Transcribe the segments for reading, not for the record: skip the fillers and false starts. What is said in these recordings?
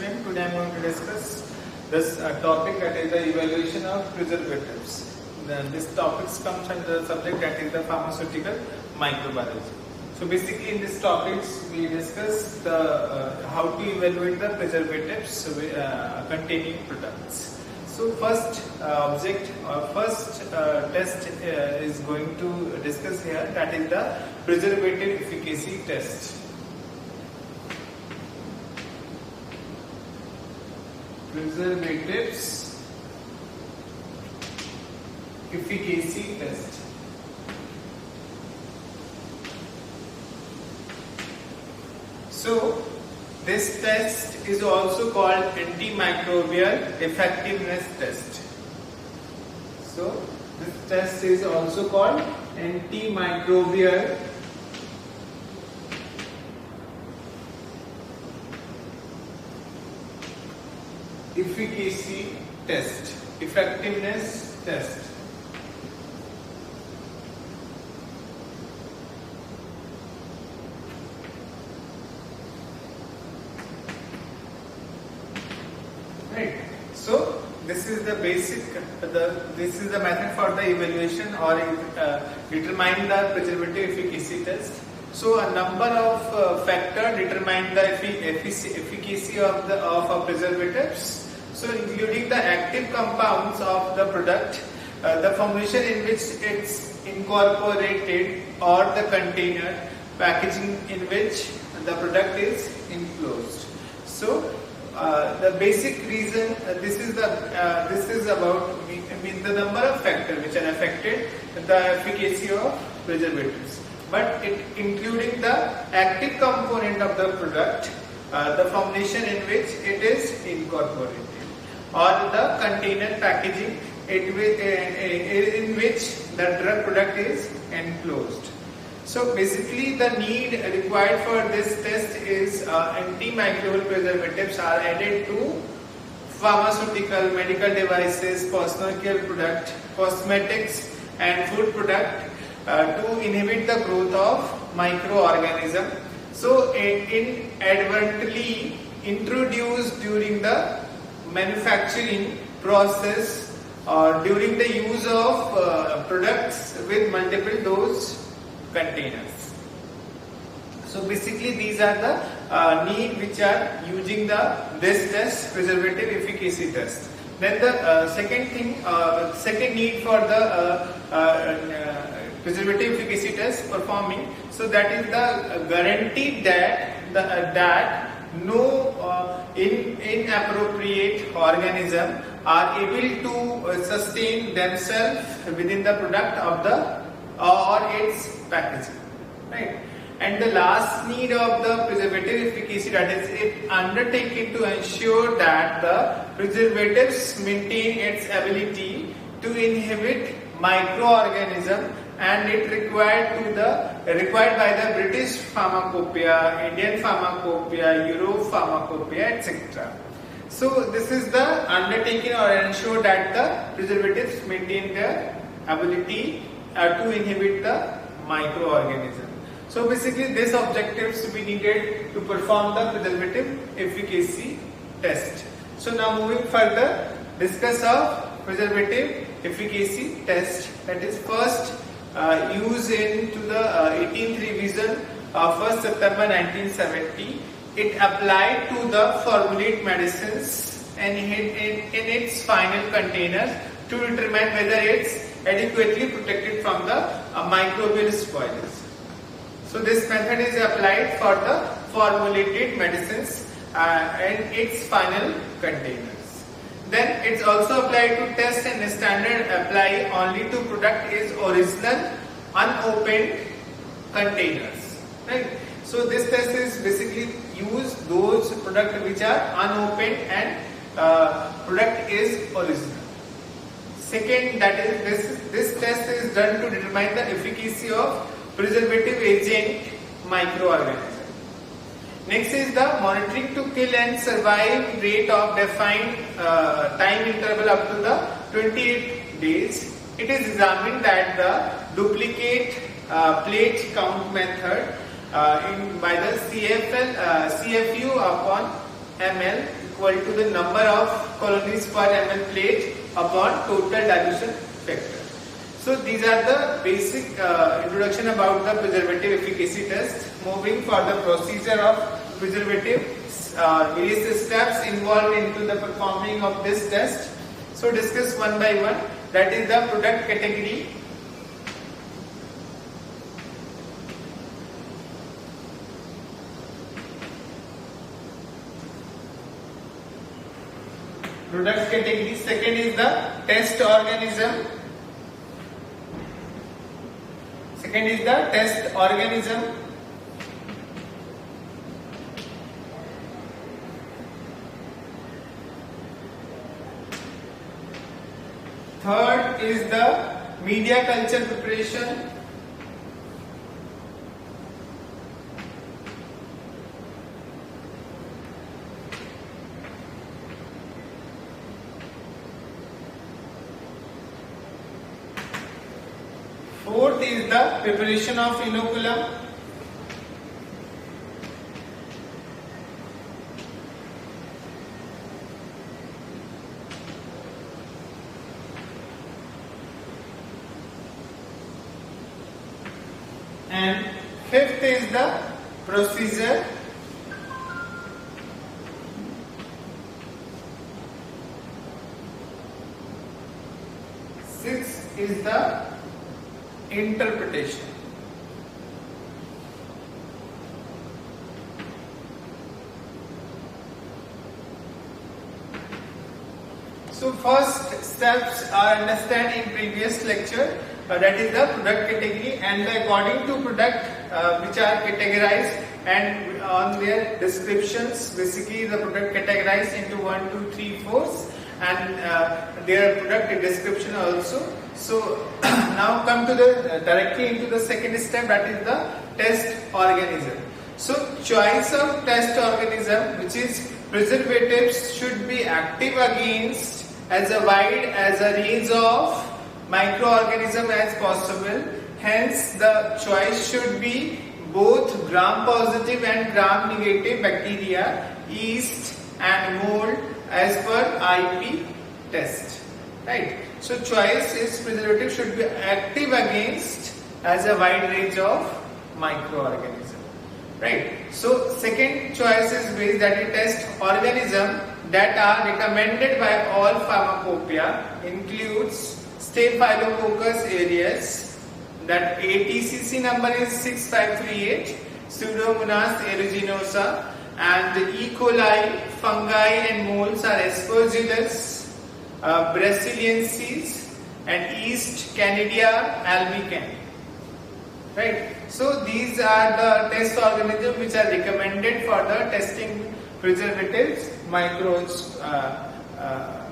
student. Today I am going to discuss this topic, that is the evaluation of preservatives. This topic comes under the subject that is the pharmaceutical microbiology. So basically in this topics we discuss the how to evaluate the preservatives containing products. So first test is going to discuss here, that is the preservative efficacy test. Preservatives efficacy test. So this test is also called antimicrobial effectiveness test. So this test is also called antimicrobial efficacy test, effectiveness test. Right. So this is the basic. This is the method for the evaluation or determine the preservative efficacy test. So a number of factors determine the efficacy of preservatives. So including the active compounds of the product, the formulation in which it's incorporated, or the container, packaging in which the product is enclosed. So the basic reason this is about the number of factors which are affected the efficacy of preservatives, but it including the active component of the product, the formulation in which it is incorporated, or the container packaging in which the drug product is enclosed. So basically the need required for this test is antimicrobial preservatives are added to pharmaceutical, medical devices, personal care product, cosmetics and food product to inhibit the growth of microorganism. So inadvertently introduced during the manufacturing process or during the use of products with multiple dose containers. So basically these are the need which are using this test, preservative efficacy test. Then the second need for the preservative efficacy test performing, so that is the guarantee that no inappropriate organism are able to sustain themselves within the product of or its packaging, right? And the last need of the preservative efficacy, that is it undertaken to ensure that the preservatives maintain its ability to inhibit microorganism, and it required by the British Pharmacopoeia, Indian Pharmacopoeia, Euro Pharmacopoeia, etc. So this is the undertaking or ensure that the preservatives maintain their ability to inhibit the microorganism. So basically these objectives we needed to perform the preservative efficacy test. So now moving further, discuss of preservative efficacy test, that is first used into the 18th revision of 1st September 1970. It applied to the formulate medicines and in its final containers to determine whether it's adequately protected from the microbial spoilage. So this method is applied for the formulated medicines and its final containers. Then it's also applied to test and standard apply only to product is original unopened containers, right? So this test is basically use those products which are unopened and product is original. Second, that is this test is done to determine the efficacy of preservative agent microorganism. Next is the monitoring to kill and survive rate of defined time interval up to the 28 days. It is examined that the duplicate plate count method by the CFU upon ml equal to the number of colonies per ml plate upon total dilution factor. So these are the basic introduction about the preservative efficacy test. Moving for the procedure of preservative, various steps involved into the performing of this test. So discuss one by one. That is the product category. Product category. Second is the test organism. Second is the test organism. Third is the media culture preparation. Fourth is the preparation of inoculum. And fifth is the procedure. Sixth is the interpretation. So first steps are understand in previous lecture, that is the product category, and according to product which are categorized and on their descriptions, basically the product categorized into 1, 2, 3, 4 and their product description also. So now come to the directly into the second step, that is the test organism. So choice of test organism, which is preservatives, should be active against as a wide as a range of microorganism as possible. Hence the choice should be both gram positive and gram negative bacteria, yeast and mold as per IP test, right? So choice is preservative should be active against as a wide range of microorganism, right? So second choice is based that is test organism that are recommended by all pharmacopoeia, includes Staphylococcus aureus, that ATCC number is 6538, Pseudomonas aeruginosa, and the E. coli, fungi and molds are Aspergillus, Brasiliensis, and yeast Candida albicans. Right. So these are the test organisms which are recommended for the testing preservatives, microbes,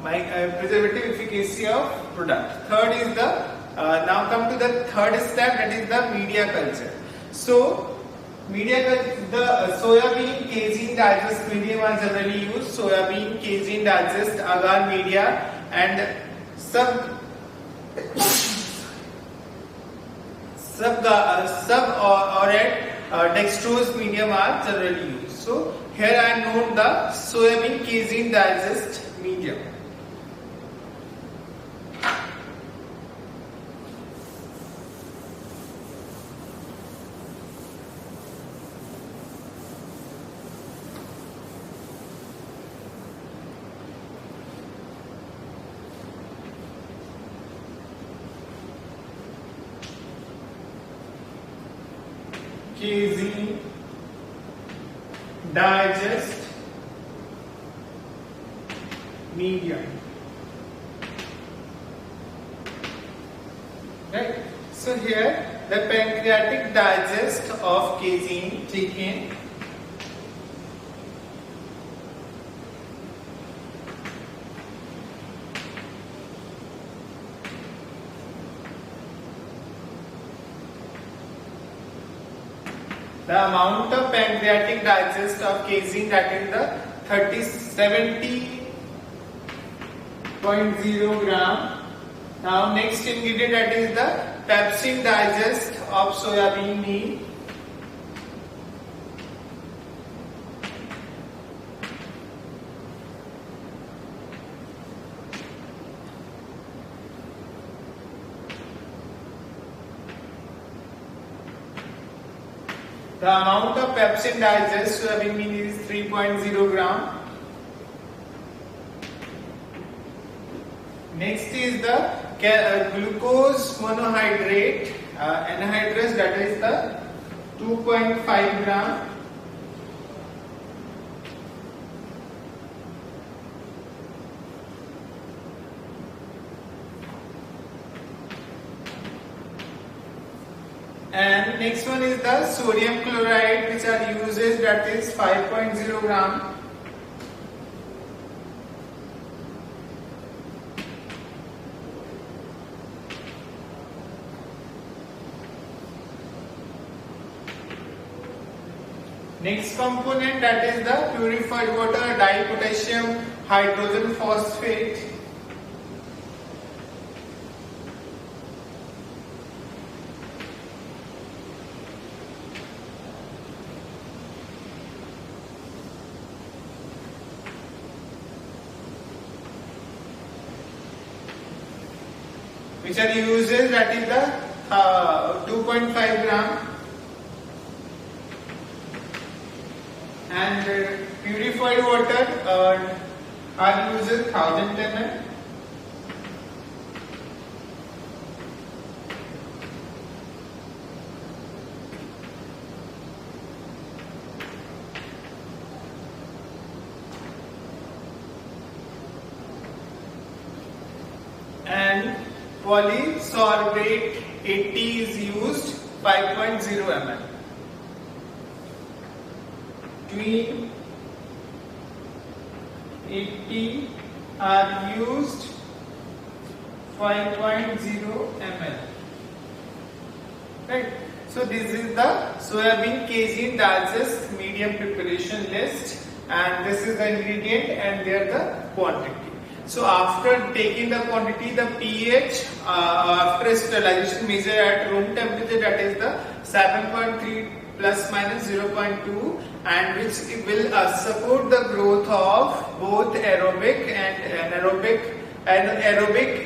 preservative efficacy of product. Third is the now come to the third step, that is the media culture. So media culture, the soybean casein digest medium are generally used. Soybean casein digest agar media and sub-aurate dextrose medium are generally used. So here I note the soybean casein digest medium. Casein digest medium, right? So here the pancreatic digest of casein taken, the amount of pancreatic digest of casein, that is the 70.0 gram. Now next ingredient, that is the pepsin digest of soybean meal. The amount of pepsin digest soybean meal is 3.0 gram. Next is the glucose monohydrate anhydrous, that is the 2.5 gram. And next one is the sodium chloride, which are uses, that is 5.0 gram. Next component, that is the purified water dipotassium hydrogen phosphate. Which are uses, that is the 2.5 gram. And purified water are uses 1000 ml. And polysorbate 80 is used 5.0 ml. Between 80 are used 5.0 ml. Right. So this is the soybean casein digest medium preparation list, and this is the ingredient and there the quantity. So after taking the quantity, the pH after sterilization measured at room temperature, that is the 7.3 plus minus 0.2, and which will support the growth of both aerobic and anaerobic,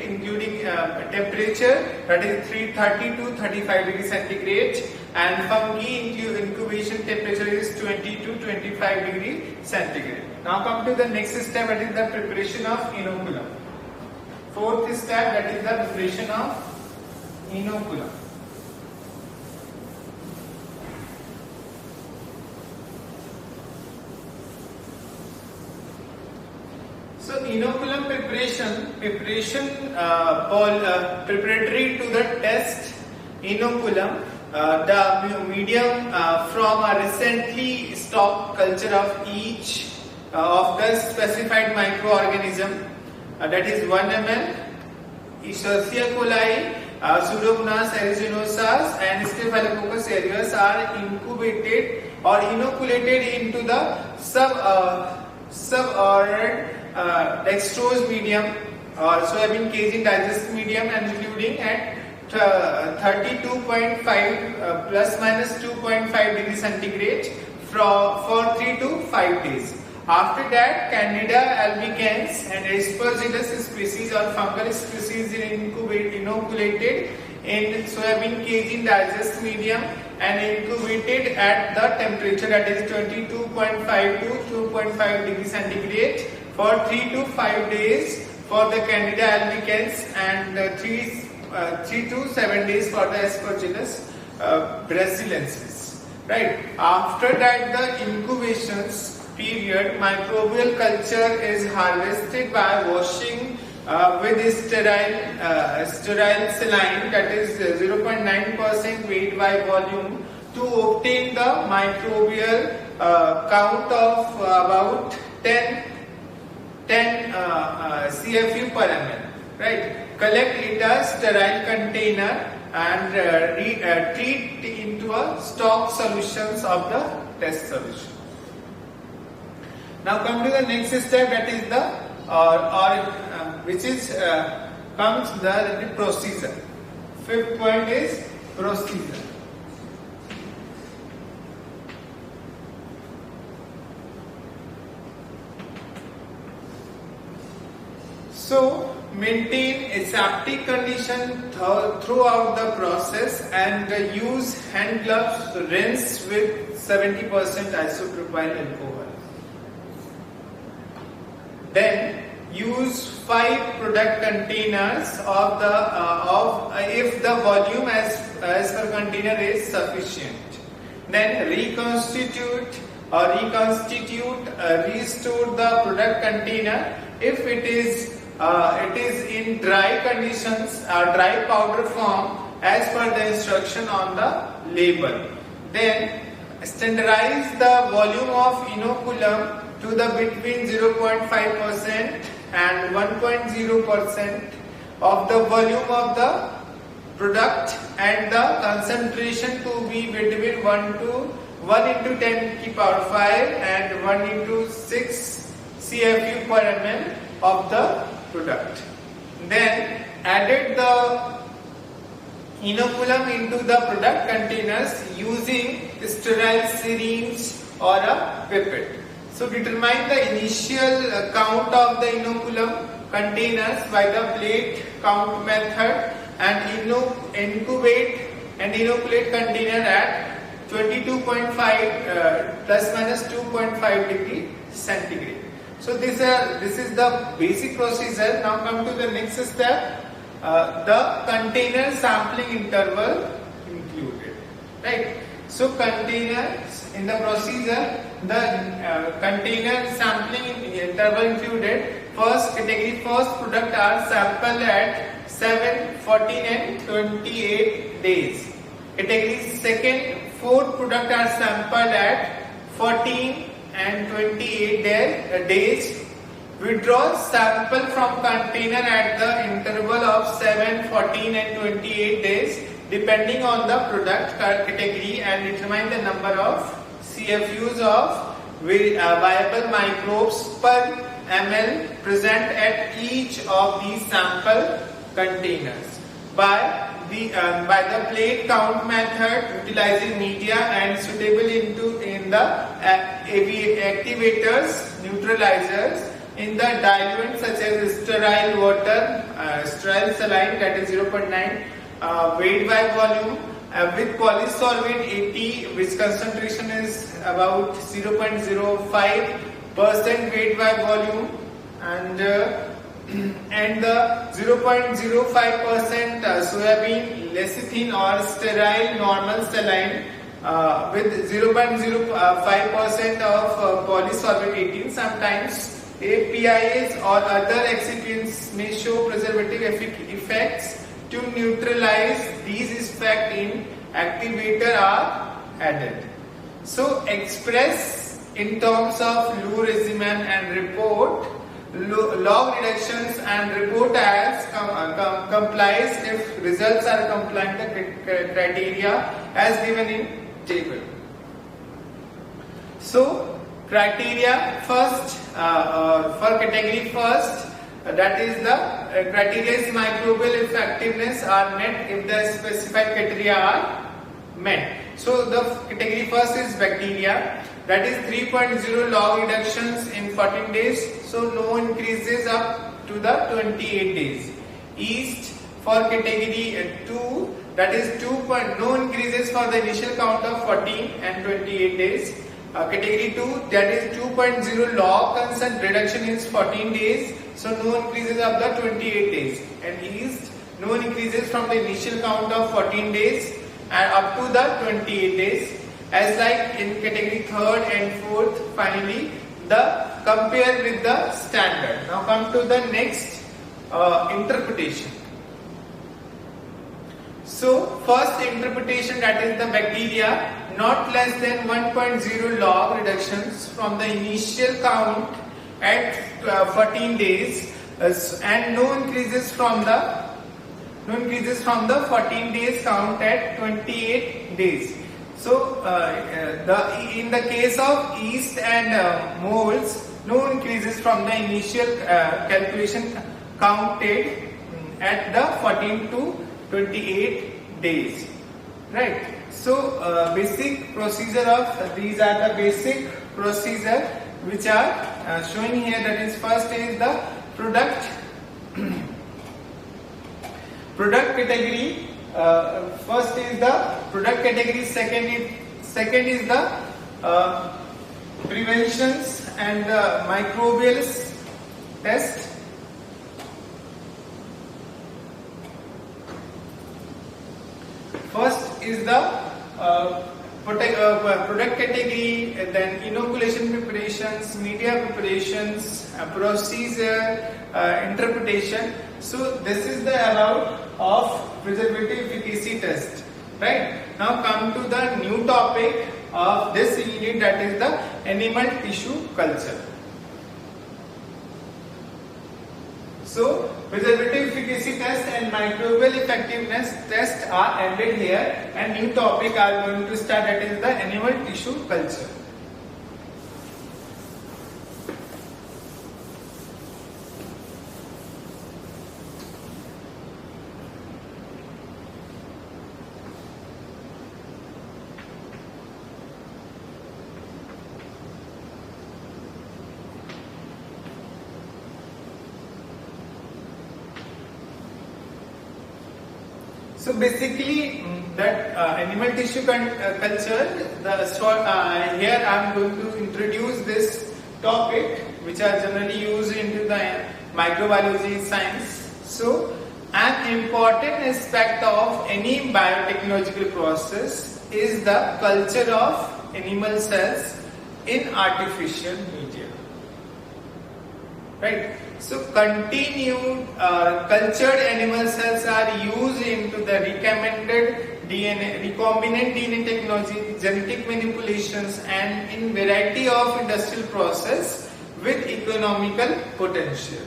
including temperature, that is 330 to 35 degrees centigrade, and fungi incubation temperature is 20 to 25 degrees centigrade. Now come to the next step, that is the preparation of inoculum. Fourth step, that is the preparation of inoculum. So inoculum preparation preparatory to the test inoculum, the medium from a recently stocked culture of each of the specified microorganism, that is 1 ml, Escherichia coli, Pseudomonas aeruginosa and Staphylococcus aureus are incubated or inoculated into the subordered dextrose medium or soybean casein digest medium, and including at 32.5 plus minus 2.5 degrees centigrade for 3 to 5 days. After that, Candida albicans and Aspergillus species or fungal species are inoculated in soybean casein digest medium and incubated at the temperature, that is 22.5 to 2.5 degrees centigrade for 3 to 5 days for the Candida albicans and 3 to 7 days for the Aspergillus brasiliensis. Right. After that, the incubations period, microbial culture is harvested by washing with sterile saline, that is 0.9% weight by volume, to obtain the microbial count of about 10 CFU per ml. Right. Collect it as sterile container and treat into a stock solutions of the test solution. Now come to the next step, that is the comes the procedure. Fifth point is procedure. So maintain aseptic condition throughout the process and use hand gloves to rinse with 70% isopropyl alcohol. Then use 5 product containers of the if the volume as per container is sufficient. Then reconstitute, restore the product container if it is in dry conditions, dry powder form as per the instruction on the label. Then standardize the volume of inoculum to the between 0.5% and 1.0% of the volume of the product, and the concentration to be between 1 into 10 to the power 5 and 1 into 6 CFU per ml of the product. Then added the inoculum into the product containers using sterile syringe or a pipette. So determine the initial count of the inoculum containers by the plate count method and incubate and inoculate container at 22.5 plus minus 2.5 degree centigrade. So this is the basic procedure. Now come to the next step, the container sampling interval included, right? So containers in the procedure, the container sampling interval included. First category, first product are sampled at 7, 14 and 28 days. Category second, fourth product are sampled at 14 and 28 days. Withdraw sample from container at the interval of 7, 14 and 28 days depending on the product category and determine the number of CFUs of viable microbes per ml present at each of these sample containers by the plate count method utilizing media and suitable in the activators, neutralizers in the diluent such as sterile water, sterile saline, that is 0.9 weight by volume, with polysorbate 80 which concentration is about 0.05% weight by volume, and the 0.05% soybean lecithin or sterile normal saline with 0.05% of polysorbate 18. Sometimes APIs or other excipients may show preservative effects. To neutralize these effects in activator are added. So express in terms of Lou regimen and report log reductions and report as complies if results are complying the criteria as given in table. So criteria first for category first, that is the criteria is microbial effectiveness are met if the specified criteria are met. So the category first is bacteria, that is 3.0 log reductions in 14 days, so no increases up to the 28 days. Yeast for category 2, that is no increases for the initial count of 14 and 28 days. Category 2, that is 2.0 log constant reduction in 14 days, so no increases of the 28 days. And yeast, no increases from the initial count of 14 days and up to the 28 days. As like in category 3rd and 4th, finally the compare with the standard. Now come to the next interpretation. So first interpretation, that is the bacteria, not less than 1.0 log reductions from the initial count at 14 days and no increases from the 14 days count at 28 days. So in the case of yeast and molds, no increases from the initial calculation counted at the 14 to 28 days, right? So basic procedure of these are the basic procedure which are showing here. That is, first is the product product category. First is the product category. Second is the preventions and the microbials test. First is the product category, then inoculation preparations, media preparations, procedure, interpretation. So this is the about of preservative efficacy test. Right. Now come to the new topic of this unit, that is the animal tissue culture. So preservative efficacy test and microbial effectiveness test are ended here, and new topic are going to start, that is the animal tissue culture. So basically, that animal tissue culture. Here I am going to introduce this topic, which are generally used into the microbiology science. So, an important aspect of any biotechnological process is the culture of animal cells in artificial media. Right. So continued cultured animal cells are used into the recombinant DNA technology, genetic manipulations, and in variety of industrial process with economical potential.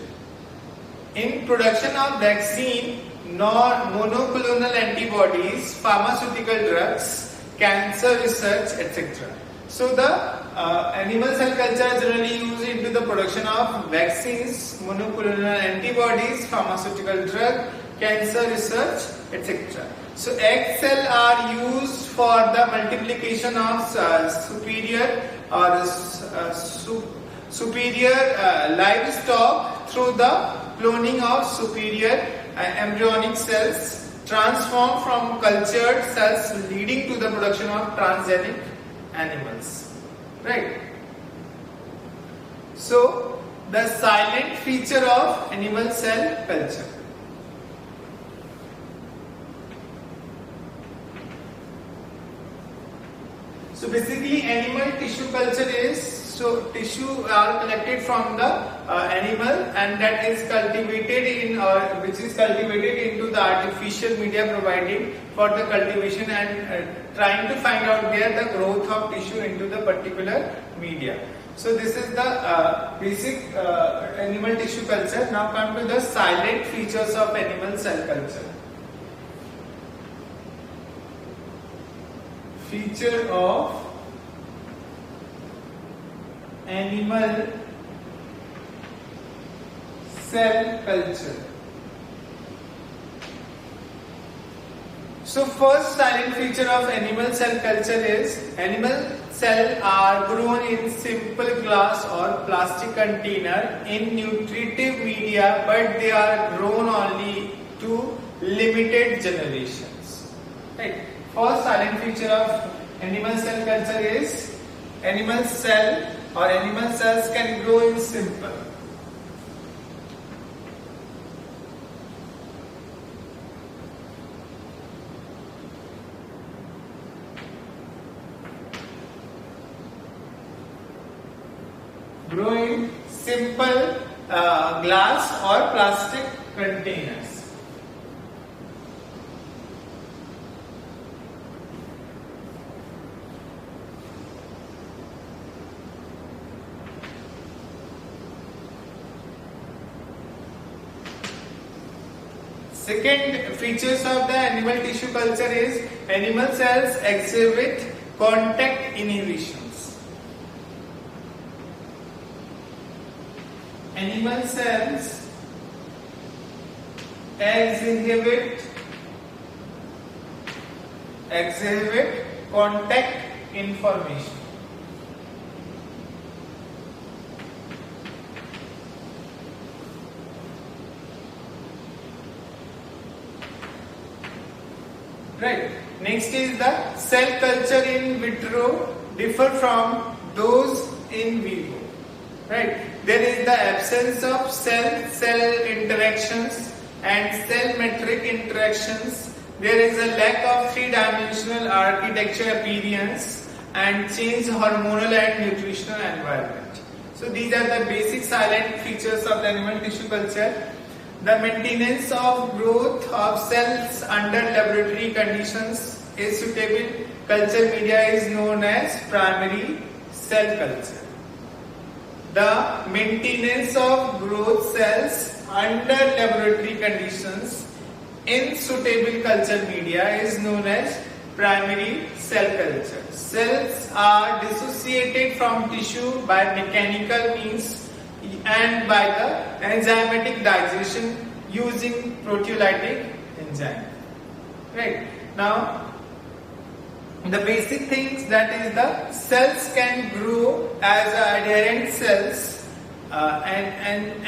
In production of vaccine, monoclonal antibodies, pharmaceutical drugs, cancer research, etc. So the animal cell culture is generally used into the production of vaccines, monoclonal antibodies, pharmaceutical drug, cancer research, etc. So egg cell are used for the multiplication of superior livestock through the cloning of superior embryonic cells transformed from cultured cells, leading to the production of transgenic animals. Right. So the silent feature of animal cell culture. So basically, animal tissue culture is, tissue are collected from the animal, and that is cultivated in, which is cultivated into the artificial media provided for the cultivation, and trying to find out where the growth of tissue into the particular media. So this is the basic animal tissue culture. Now come to the silent features of animal cell culture. Feature of animal cell culture. So first silent feature of animal cell culture is animal cells are grown in simple glass or plastic container in nutritive media, but they are grown only to limited generations. Right. First silent feature of animal cell culture is animal cell or animal cells can grow in simple. Grow in simple glass or plastic containers. Second features of the animal tissue culture is animal cells exhibit contact inhibitions. Animal cells exhibit contact information. right? Next is the cell culture in vitro differ from those in vivo, right? There is the absence of cell-cell interactions and cell-metric interactions. There is a lack of three-dimensional architecture appearance and changed hormonal and nutritional environment. So these are the basic silent features of the animal tissue culture. The maintenance of growth of cells under laboratory conditions is suitable. Culture media is known as primary cell culture. The maintenance of growth cells under laboratory conditions in suitable culture media is known as primary cell culture. Cells are dissociated from tissue by mechanical means and by the enzymatic digestion using proteolytic enzyme. Right. Now, the basic things, that is, the cells can grow as adherent cells and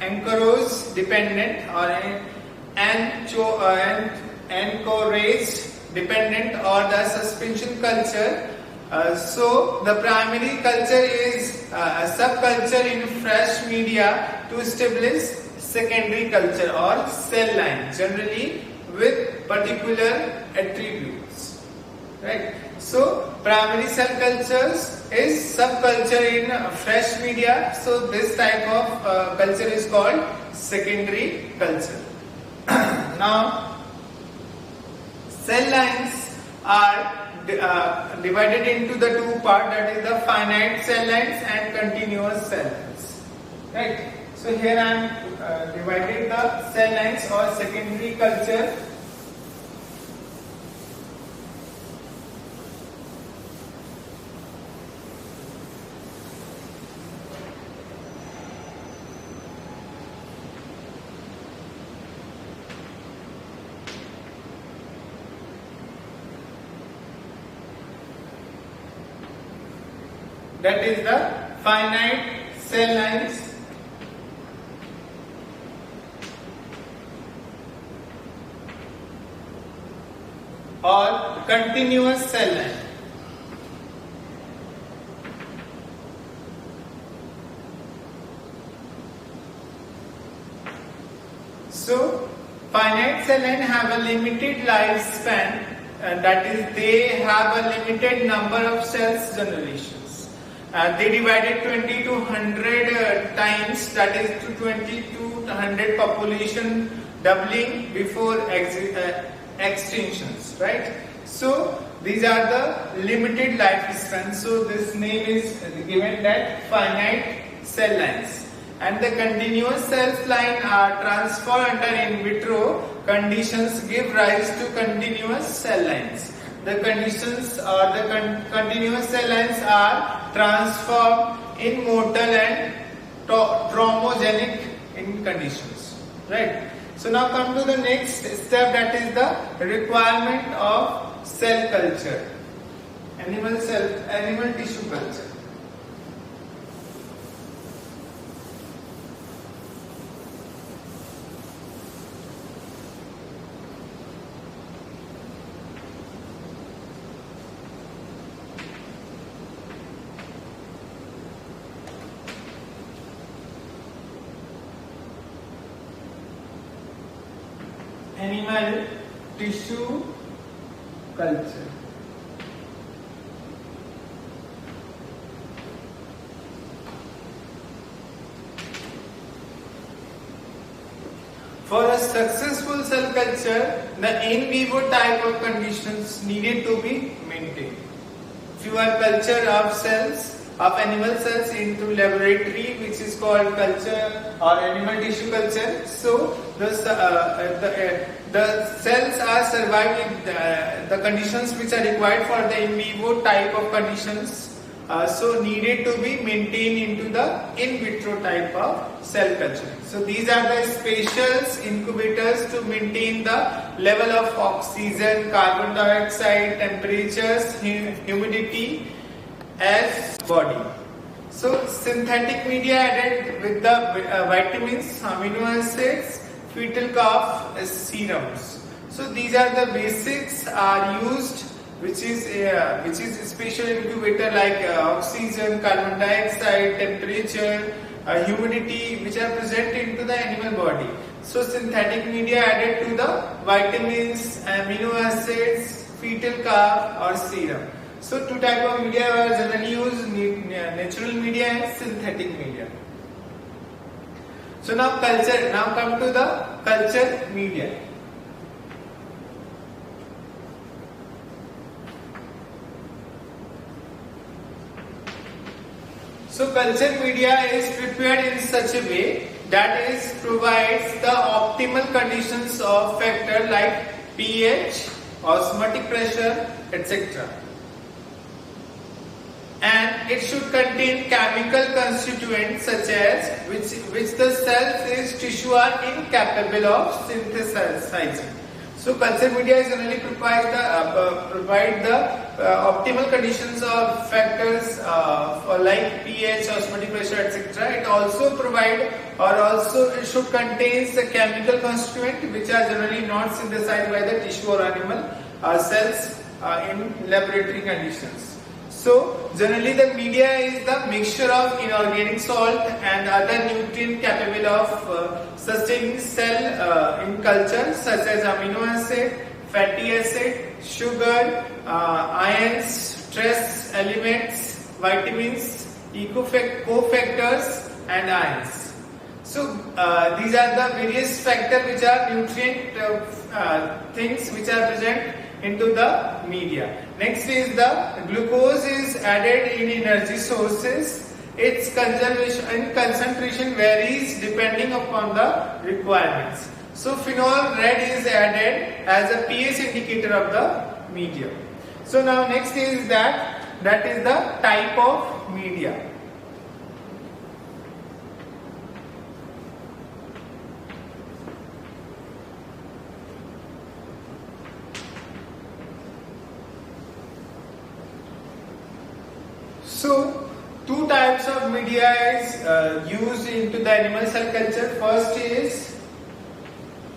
anchorose dependent or anchorage dependent or the suspension culture. So the primary culture is a subculture in fresh media to establish secondary culture or cell line, generally with particular attributes, right? So primary cell cultures is subculture in fresh media. So this type of culture is called secondary culture. Now, cell lines are divided into the two parts, that is the finite cell lines and continuous cell lines, right? So here I am divided the cell lines or secondary culture. That is the finite cell lines, or continuous cell line. So finite cell line have a limited lifespan, that is, they have a limited number of cells generations. They divided 20 to 100 times, that is to 20 to 100 population doubling before extinctions, right? So these are the limited lifespan. So this name is given that finite cell lines. And the continuous cell line are transferred under in vitro conditions give rise to continuous cell lines. The conditions or the continuous cell lines are transformed in mortal and traumogenic in conditions, right? So now come to the next step, that is the requirement of cell culture, animal tissue culture. Animal tissue culture. For a successful cell culture, the in vivo type of conditions needed to be maintained. If you are culture of cells, of animal cells into laboratory, which is called culture or animal tissue culture, so the cells are surviving the conditions which are required for the in vivo type of conditions, so needed to be maintained into the in vitro type of cell culture. So these are the spatial incubators to maintain the level of oxygen, carbon dioxide, temperatures, humidity as body. So synthetic media added with the vitamins, amino acids, fetal calf serums. So these are the basics are used, which is spatial incubator like oxygen, carbon dioxide, temperature, humidity, which are present into the animal body. So synthetic media added to the vitamins, amino acids, fetal calf or serum. So two type of media are generally used: natural media and synthetic media. So now culture. Now come to the culture media. So culture media is prepared in such a way that is provides the optimal conditions of factor like pH, osmotic pressure, etc. And it should contain chemical constituents such as which the cells is tissue are incapable of synthesizing. So culture media generally provide the optimal conditions of factors like pH, osmotic pressure, etc. It also it should contain the chemical constituent which are generally not synthesized by the tissue or animal cells in laboratory conditions. So generally the media is the mixture of inorganic salt and other nutrient capable of sustaining cell in culture such as amino acid, fatty acid, sugar, ions, trace elements, vitamins, cofactors and ions. So these are the various factors which are nutrient things which are present into the media. Next is the glucose is added in energy sources. Its concentration varies depending upon the requirements. So phenol red is added as a pH indicator of the media. So now next is that is the type of media. So, two types of media is used into the animal cell culture. First is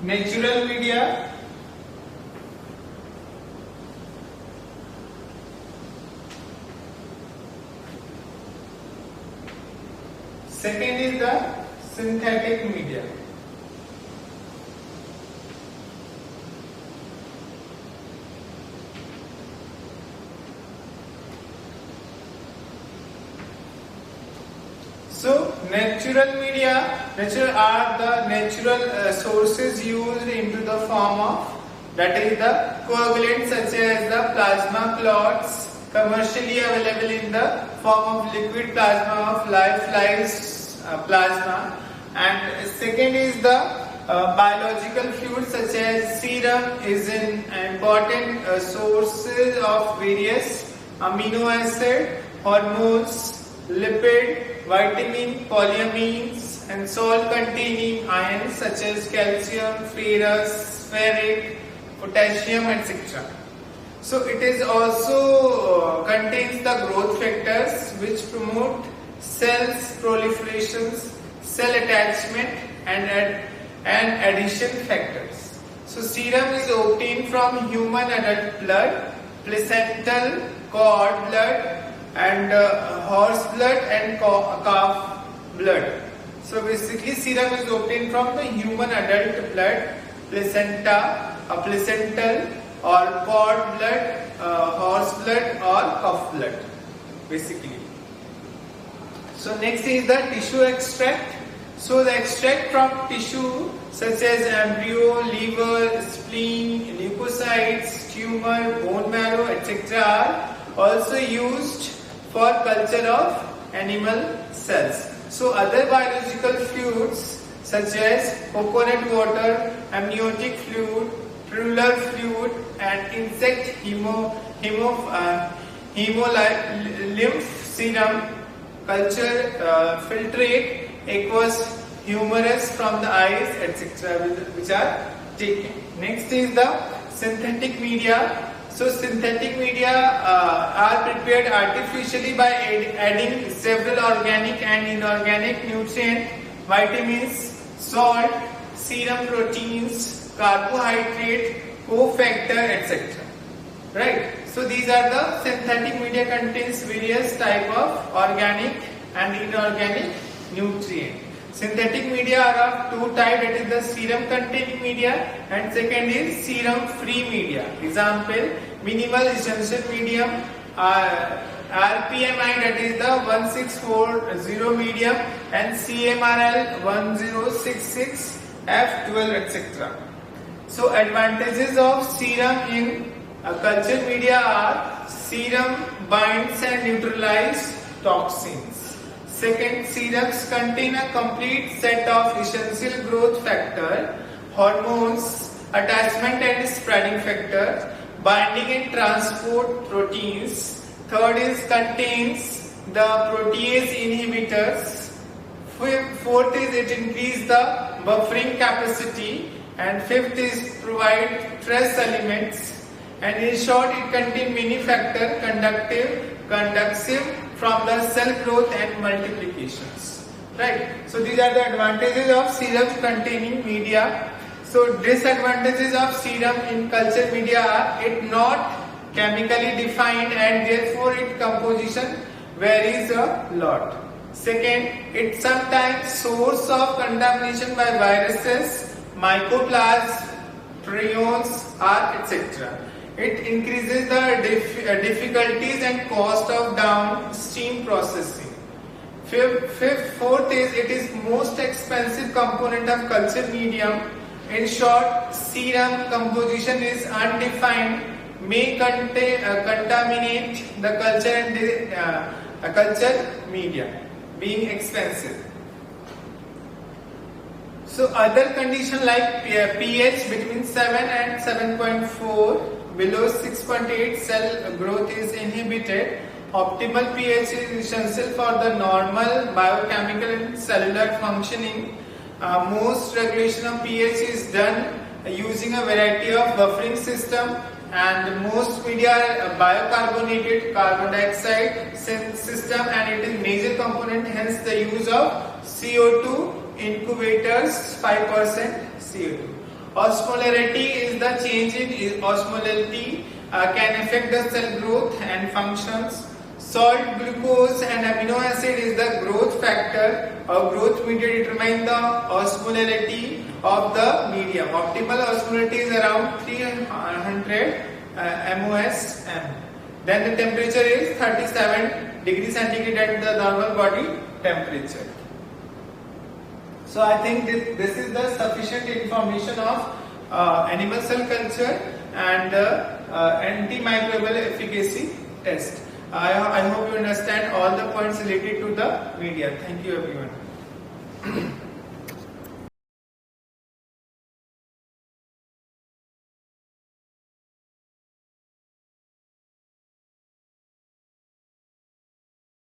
natural media. Second is the synthetic media. So natural media, are the natural sources used into the form of, that is the coagulants such as the plasma clots, commercially available in the form of liquid plasma of lyophilized plasma. And second is the biological fluids such as serum is an important sources of various amino acid, hormones, lipid, vitamin, polyamines and salt containing ions such as calcium, ferrous, ferric, potassium, etc. So it is also contains the growth factors which promote cells proliferations, cell attachment and adhesion factors. So serum is obtained from human adult blood, placental cord blood and horse blood and calf blood. So basically serum is obtained from the human adult blood, placental or cord blood, horse blood or calf blood basically. So next is the tissue extract. So the extract from tissue such as embryo, liver, spleen, leukocytes, tumor, bone marrow, etc. are also used for culture of animal cells. So other biological fluids such as coconut water, amniotic fluid, pleural fluid and insect lymph serum culture filtrate aqueous humorous from the eyes, etc. which are taken. Next is the synthetic media. So synthetic media are prepared artificially by adding several organic and inorganic nutrients, vitamins, salt, serum proteins, carbohydrate, cofactor, etc. Right? So these are the synthetic media contains various type of organic and inorganic nutrient. Synthetic media are of two types, that is the serum containing media and second is serum free media. Example, minimal essential medium, RPMI, that is the 1640 medium, and CMRL 1066, F12, etc. So advantages of serum in culture media are: serum binds and neutralizes toxins. Second, serums contain a complete set of essential growth factor, hormones, attachment and spreading factor, binding and transport proteins. Third is contains the protease inhibitors. Fourth is it increases the buffering capacity, and fifth is provide trace elements. And in short, it contains many factors conducive from the cell growth and multiplications. Right? So these are the advantages of serum containing media. So disadvantages of serum in culture media are: it not chemically defined and therefore its composition varies a lot. Second, it sometimes source of contamination by viruses, mycoplasma, prions, or etc. It increases the difficulties and cost of downstream processing. Fourth is it is most expensive component of culture medium. In short, serum composition is undefined, may contaminate the culture and the culture media, being expensive. So other condition like pH between 7 and 7.4, below 6.8 cell growth is inhibited. Optimal pH is essential for the normal biochemical and cellular functioning. Most regulation of pH is done using a variety of buffering system, and most media are biocarbonated carbon dioxide system, and it is major component, hence the use of CO2 incubators, 5% CO2. Osmolarity is the change in osmolality can affect the cell growth and functions. Salt, glucose and amino acid is the growth factor or growth media determine the osmolarity of the medium. Optimal osmolarity is around 300 MOSM. Then the temperature is 37 degrees centigrade at the normal body temperature. So I think this is the sufficient information of animal cell culture and antimicrobial efficacy test. I hope you understand all the points related to the media. Thank you everyone.